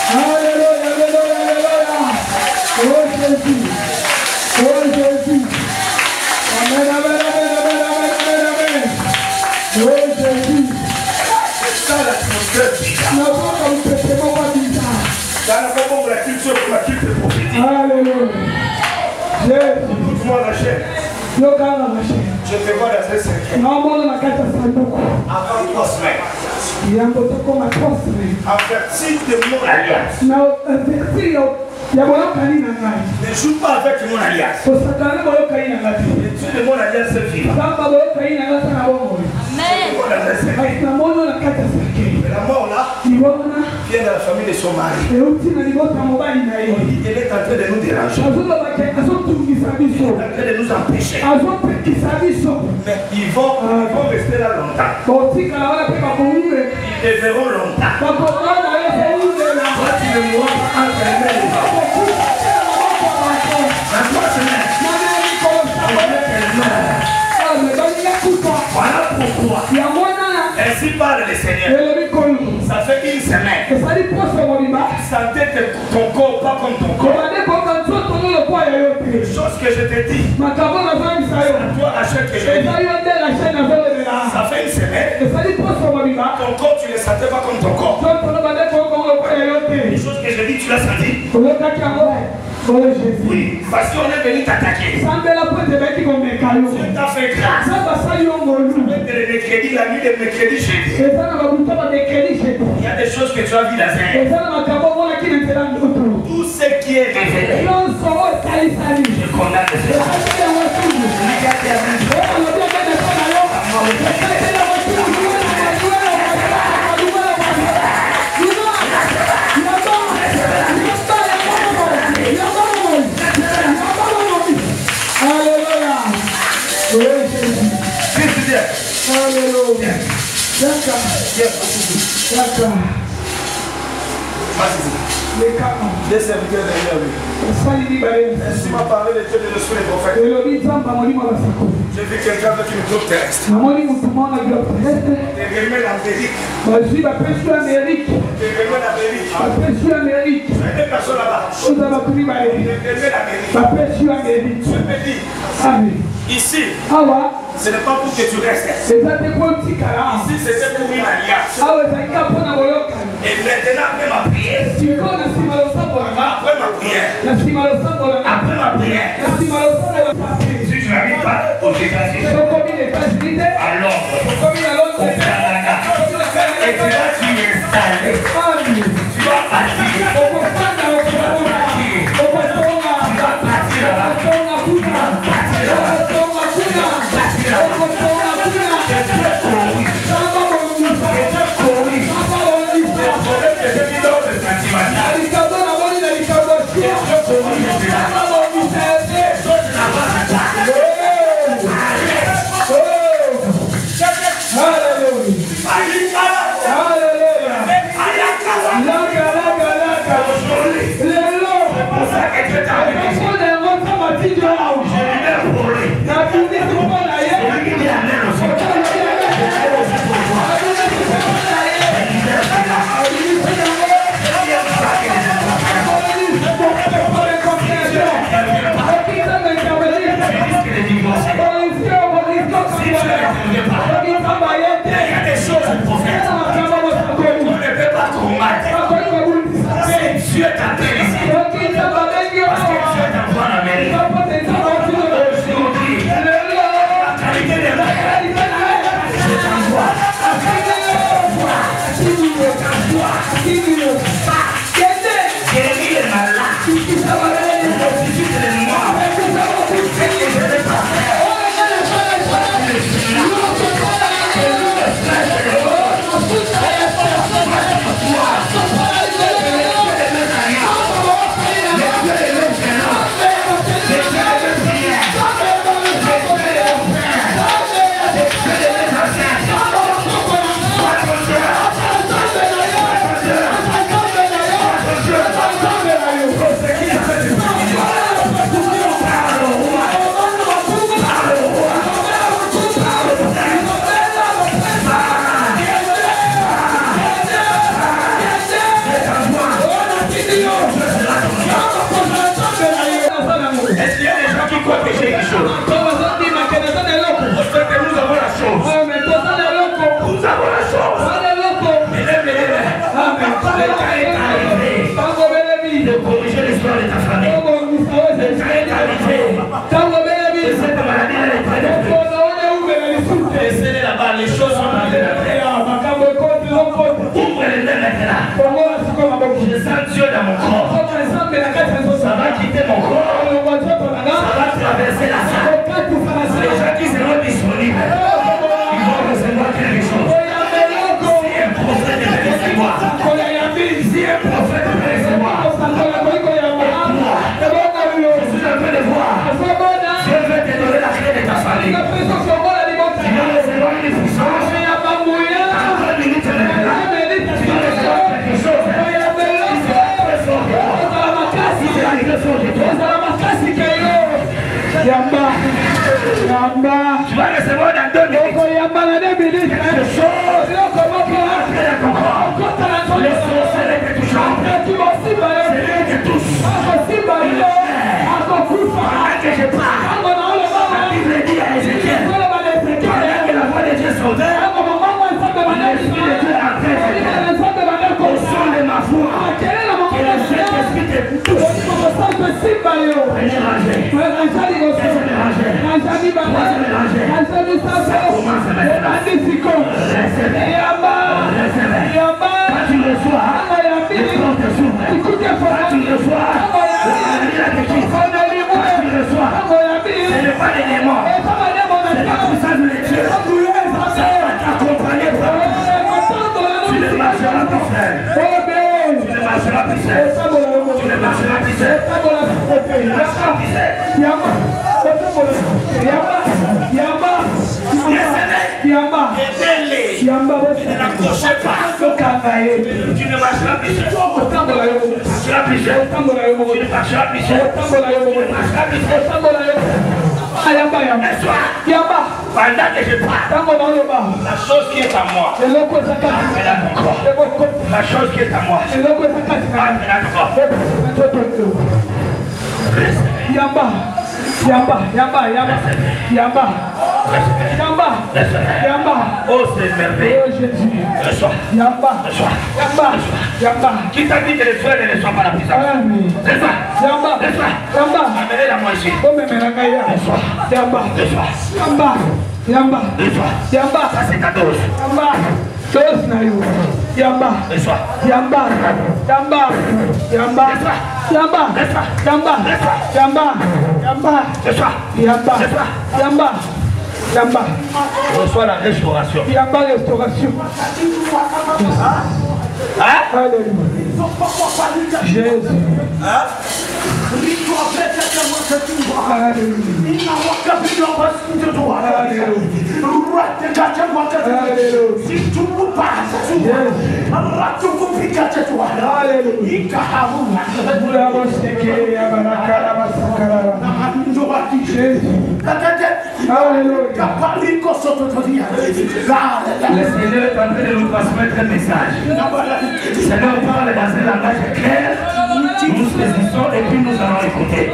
Alléluia, alléluia, alléluia. Oh Jésus. Oh Jésus. Amen, amen, amen, amen, amen, amen. Oh Jésus. C'est ça l'atmosphère bizarre. Nous avons comme traitement pas bizarre. Dans la façon de la culture prophétique. Alléluia. Jésus. Écoute-moi la chaîne. Yo kana mashe. Je te vois dans un cercle. Naomba na kata sanduku. Avant 3 semaines. Yambo toko matrosme. Avertis de mon alliance. Na avertir ya boyo kanina ngai. Ne joue pas avec mon alliance. Osakana boyo kanina ngati. Le Dieu de mon alliance est vivant. Baba boyo kanina ngata na bongo. Amen. Na mono na kata sanduku. La mort là Ibona vient de la famille de son mari. euti na libota mobali na yo. Elle est en train de nous déranger. Azoba bake azotungisa biso. Elle est en train de nous empêcher. Azopekisa biso. Mais ils vont rester là longtemps. Botika na wala pe bakomuwe. Ils devront longtemps. Bakokana yo komuwe na. Toi tu ne mourras pas entre les mains des gens. Dans 3 semaines, Na nani ko on veut qu'elle meure. sa. Me bali ya kufa. Voilà Ainsi parle le Seigneur. Ça fait une semaine. Tu sentais ton corps pas comme ton corps. Les choses que je te dis. C'est à toi la chaîne que je dis. Ça fait une semaine. Ton corps, tu ne le sentais pas comme ton corps. Les choses que je dis, tu l'as senti. Oui, parce qu'on est venu t'attaquer. Dieu t'a fait grâce. Le mercredi, la nuit de mercredi, jeudi. Il y a des choses que tu as vues la veille. Tout ce qui est révélé, je condamne ces choses. Des serviteurs derrière lui. Ainsi m'a parlé de Dieu de l'esprit des prophètes. J'ai vu quelqu'un avec une globe terrestre. Des remèdes amériques. Des remèdes amériques. Tu as des personnes là-bas. Des remèdes amériques. Je me dis, ici, ce n'est pas pour que tu restes. Ici, c'était pour une alliance. Et maintenant, après ma prière, si tu n'habites pas aux États-Unis, à Londres, au Canada, et tu vas t'y installer, tu vas partir. Dieu t'appelle ici. Parce que Dieu t'envoie en Amérique. Aujourd'hui, la qualité des mains, je t'envoie. Guéris les malades. Ressuscite les morts. Je vais pas faire. De corriger l'histoire de ta famille. Le temps est arrivé. De cette maladie de l'éternel. Laissez-les là-bas, les choses sont dans les ouvre les mains maintenant. Je sens Dieu dans mon corps. Ça va quitter mon corps. Ça va traverser la salle. Les gens qui seront disponibles, ils vont recevoir quelque chose. Si un prophète veut recevoir, si un prophète veut recevoir, je suis en train de voir. Dieu veut te donner la clé de ta famille. Tu vas recevoir une puissance. Dans 3 minutes maintenant, tu vas recevoir quelque chose. Si c'est la clé de toi, Tu vas recevoir dans 2 minutes. Quelque chose. Les sorciers que tu chantes. C'est lui qui touche. Pendant que je parle, la Bible dit à Ézéchiel, pendant que la voix de Dieu sauvait, l'Esprit de Dieu a fait au son de ma voix, que le Saint-Esprit te touche. Premier rangé, deuxième rangé, troisième rangé, ça commence maintenant. Recevez. Quand tu reçois, les portes s'ouvrent. Quand tu reçois, la te quitte. Quand tu reçois, ce n'est pas des démons, c'est la puissance de Dieu. Ça va t'accompagner par tu ne marcheras plus seul. Tu ne marcheras plus seul. Tu ne marcheras plus seul. Tu ne marcheras plus seul. Ne l'accrochez pas. Tu ne marcheras plus seul. Tu marcheras plus seul. Tu ne marcheras plus seul. Tu ne marcheras plus seul. Pendant que je parle, la chose qui est à moi, la chose qui est à moi, oh c'est merveilleux. Qui t'a dit que les frères ne sont pas la puissance? Amenez-la moi ici. Ça c'est ta dose. Reçois la restauration. Jésus. Le Seigneur est en train de nous transmettre un message. Le Seigneur parle dans un langage clair. Nous saisissons et puis nous allons écouter.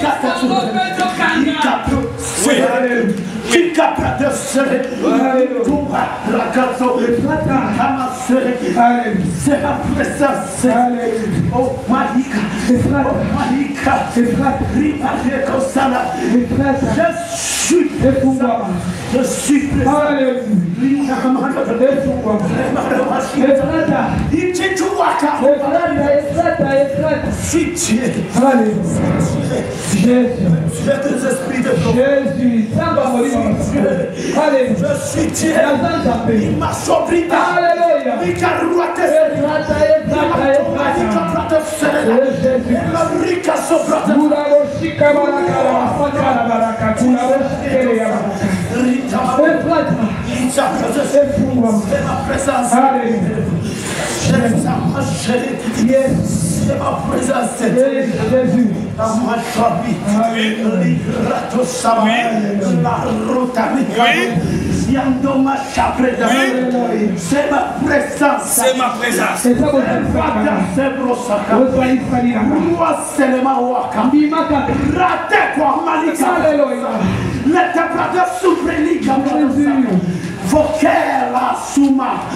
C'est la présence. Oh Malika, je suis c'est ma présence. Jésus. C'est ma présence. C'est ma présence.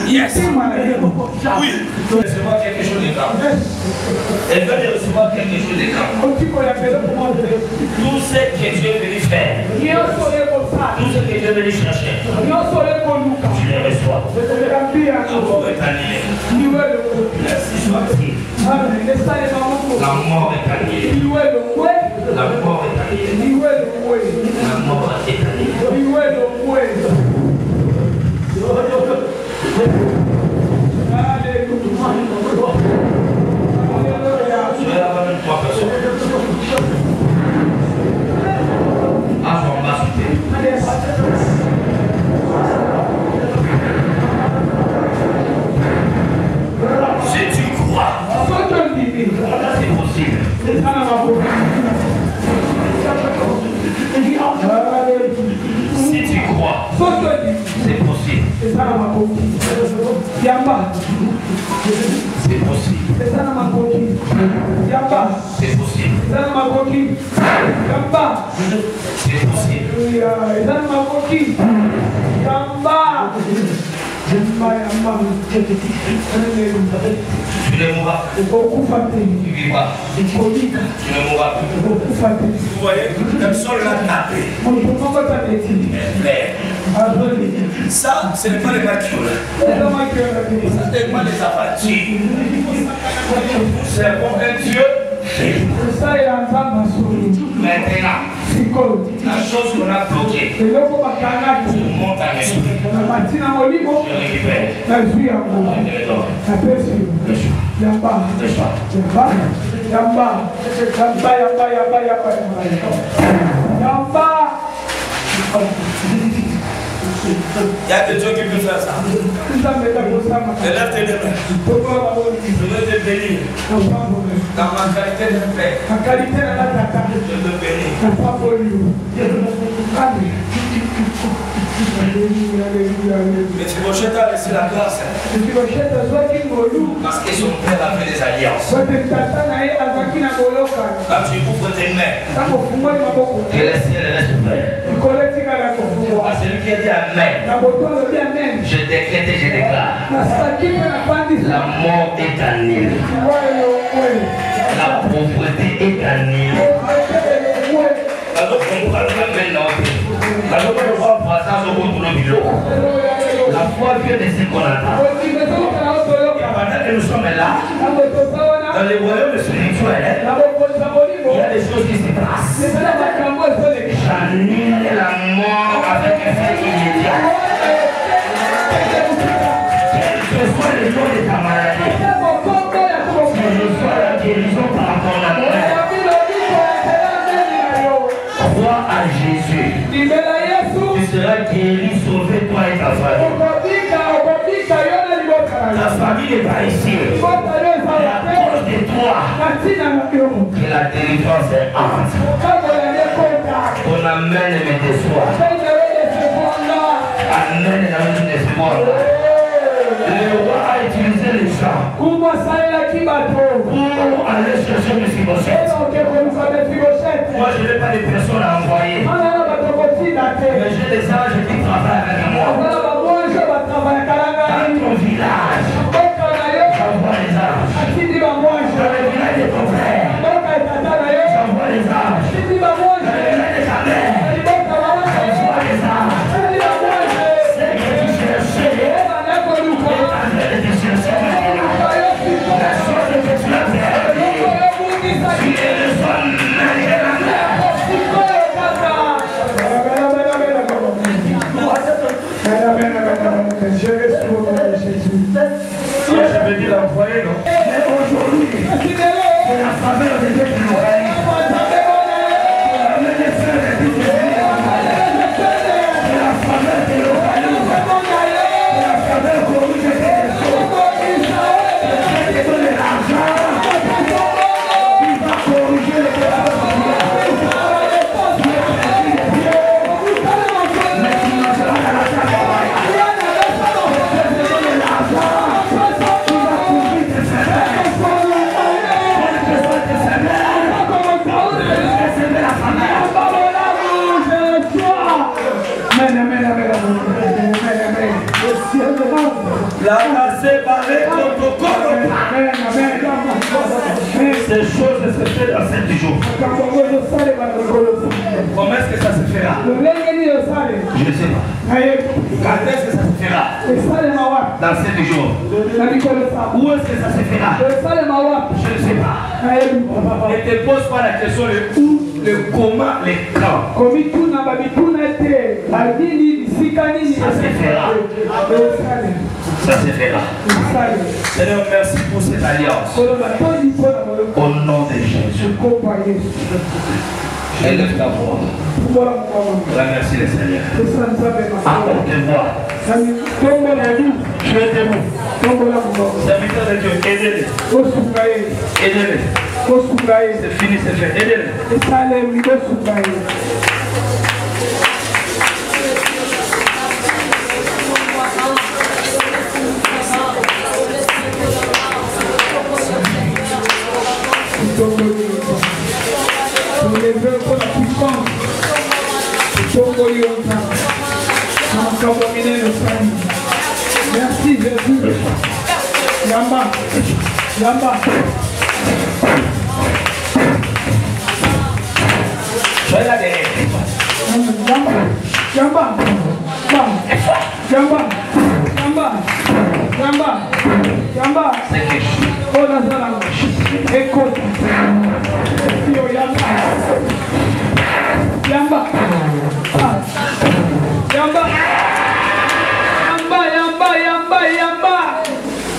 Yes. Oui. Recevoir quelque chose de grand. Elle veut recevoir quelque chose de grand. Tout ce que Dieu est venu faire. Tout ce que Dieu est venu chercher. Tu les reçois. L'amour est annulé. Merci soit-il. La mort est annulée. La mort est annulée. La mort est annulée. Je vais avoir même 3 personnes. Ah, on va sauter. Si tu crois, c'est possible. C'est possible. C'est possible. C'est possible. Tu ne mourras. Tu vivras. Tu ne mourras plus. Vous voyez, personne l'a tapé. Ça, ce n'est pas les macules. Ça n'est pas les aventures. C'est pour un Dieu. Maintenant, la chose qu'on a bloquée, tu montes à l'esprit. Je récupère. Il y a des gens qui peuvent faire ça. Lève tes mains. Je veux te bénir. Dans ma qualité de père. Je te bénis. Mais Mephibosheth a laissé la classe. Parce que son père a fait des alliances. Quand tu ouvres tes mains, et le ciel reste ouvert. À celui qui a dit Amen, je décrète et je déclare. La mort est annulée. La pauvreté est annulée. La foi vient de ce qu'on attend. Et pendant que nous sommes là, dans les royaumes spirituels, il y a des choses qui se passent. J'annule la mort avec un fait immédiat. Quel que soit le nom de ta maladie, quelle que soit la guérison par rapport à la mort, crois à Jésus. Tu seras guéri, sauvé, toi et ta famille. Ta famille n'est pas ici. C'est à cause de toi que la délivrance est entre. Ton amen me déçoit. Amen dans une espoir. Le roi a utilisé les gens pour aller chercher Mephibosheth. Moi je n'ai pas de personnes à envoyer. Mais j'ai des anges qui travaillent avec moi. Dans ton village, j'envoie les anges. Dans le village de ton frère, j'envoie les anges. Dans le village de ta mère, j'envoie les anges. C'est que tu cherchais, et en train de te chercher maintenant. La chose que tu as perdue, tu les reçois maintenant. Je vais dire l'employé, non? Mais aujourd'hui, c'est la faveur de Dieu qui nous réunit. C'est la faveur de l'organisme. C'est la faveur pour nous de quelque chose. C'est de l'argent qui va corriger les personnes. La cassée barrée protocole. Ces choses se font dans 7 jours. Comment est-ce que ça se fera? Je ne sais pas. Quand est-ce que ça se fera? Dans 7 jours. Où est-ce que ça se fera? Je ne sais pas. Ne te pose pas la question de où, le comment, les quand. Ça se fera. Ça se fera. Seigneur, merci pour cette alliance. Au nom de Jésus. Élève ta voix. Remercie le Seigneur. Apporte-moi. Je vais t'aimer. Serviteur de Dieu, aidez-les. Aidez-les. C'est fini, c'est fait. Aidez-les. Merci Jésus. Yamba. Yamba. Soyez là derrière. Yamba. Yamba. Yamba. Yamba. Yamba. Yamba. Oh Nazara. Écoute. Yo Yamba. Yamba. Yamba. Yamba.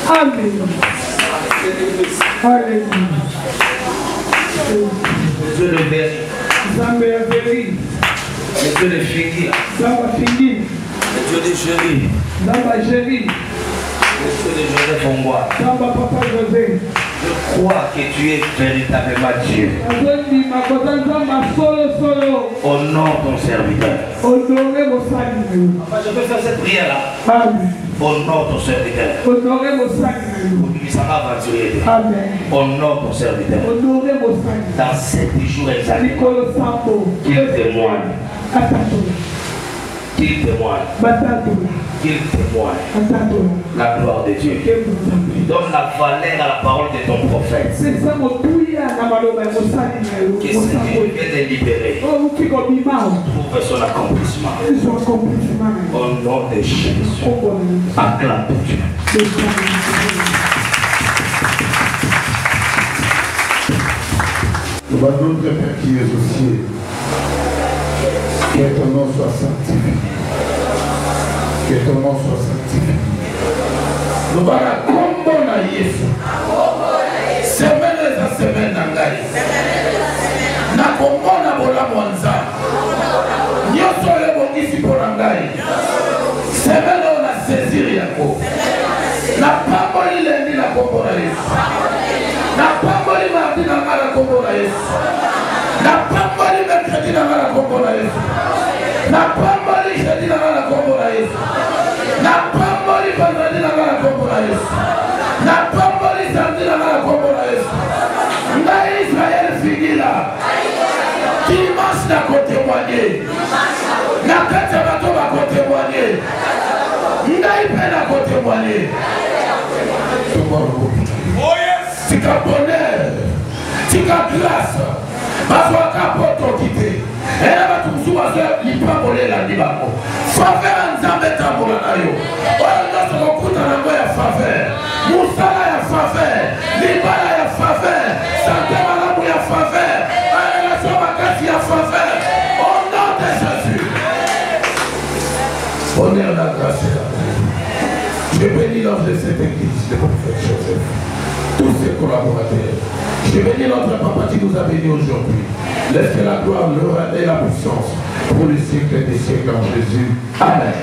Amen. Alléluia. Dieu le bénit. Zambe ya béni. Le Dieu de Fingir. Zamba Fingir. Le Dieu de Géry. Zamba Géry. Le Dieu de Joseph Ongois. Zamba Papa José. Je crois que tu es véritablement Dieu. Honore ton serviteur. Je peux faire cette prière-là. Honore ton serviteur. Honore ton serviteur. Dans 7 jours exactement. Qu'il témoigne. Qu'il témoigne. Qu'il témoigne la gloire de Dieu. Donne la valeur à la parole de ton prophète. Que ce qui vient de libérer trouve son accomplissement. Au nom de Jésus. Acclame Dieu. Nous allons notre Père qui est aux cieux. Que ton nom soit sanctifié. Que ton nom soit sanctifié. Nous allons combo na Yesu. Semaine à semaine nangai. Na combo na bola monza. Nyoso le bongisi pour nangai. Semaine on a saisir yako. Na pamboli lendi na combo na Yesu. Na pamboli mardi na mara combo na Yesu. Na pamboli mercredi na mara combo na Yesu. Na pamboli jeudi na mara combo na Yesu. Na pamboli vendredi na mara combo na Yesu. Na pamboli samedi na mara combo na Yesu. Na Israël figila. Dimanche na kotémoigner. Na kata bato ba kotémoigner. Na ipe na kotémoigner. Oh yes. Tika bonheur. Tika grâce. Bazwa kapoto kite. Era batu kusuwa lipambole la libako. Faveur nzambe tambola nayo. Oyo ndoso kokuta na ngo ya faveur. Musala ya faveur. Libala ya faveur. Sante malamu ya faveur. Relasyon makasi ya faveur. Au nom de Jésus. Honneur la grâce et la paix. Je bénis l'œuvre de cette église, le prophète Joseph. Tous ses collaborateurs. Je bénis notre papa qui nous a bénis aujourd'hui. Laisse que la gloire, le règne et la puissance pour les siècles des siècles en Jésus. Amen.